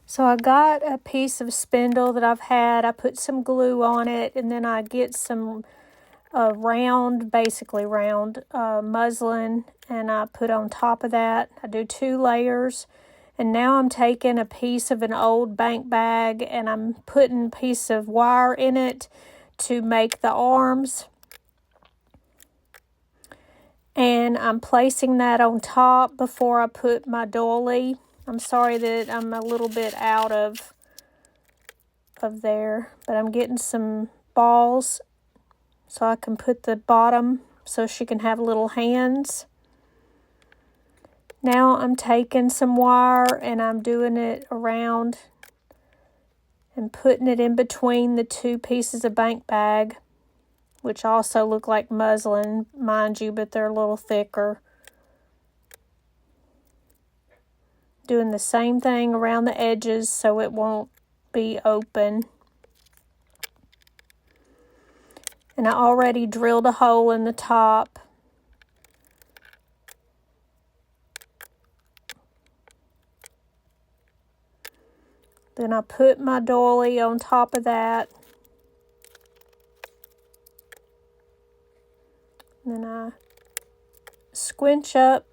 So I got a piece of spindle that I've had. I put some glue on it, and then I get some basically round muslin, and I put on top of that. I do 2 layers. And now I'm taking a piece of an old bank bag, and I'm putting a piece of wire in it to make the arms. And I'm placing that on top before I put my doily. I'm sorry that I'm a little bit out of there, but I'm getting some balls so I can put the bottom so she can have little hands. Now I'm taking some wire and I'm doing it around and putting it in between the 2 pieces of bank bag, which also look like muslin, mind you, but they're a little thicker. Doing the same thing around the edges so it won't be open. And I already drilled a hole in the top. Then I put my doily on top of that. And then I squinch up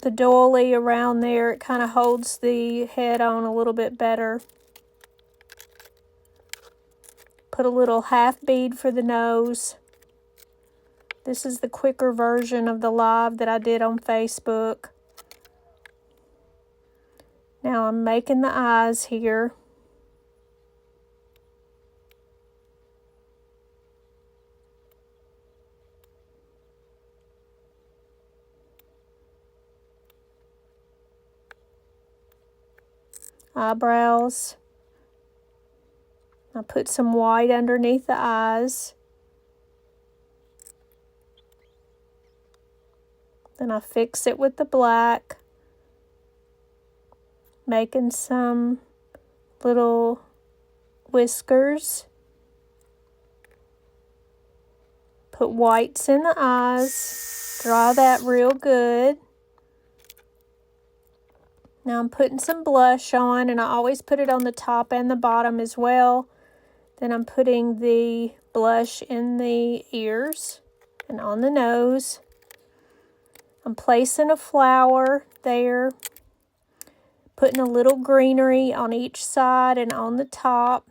the doily around there. It kind of holds the head on a little bit better. Put a little half bead for the nose. This is the quicker version of the live that I did on Facebook. Now I'm making the eyes here. Eyebrows. I put some white underneath the eyes. Then I fix it with the black, making some little whiskers. Put whites in the eyes. Dry that real good. Now I'm putting some blush on, and I always put it on the top and the bottom as well. Then I'm putting the blush in the ears and on the nose. I'm placing a flower there, putting a little greenery on each side and on the top.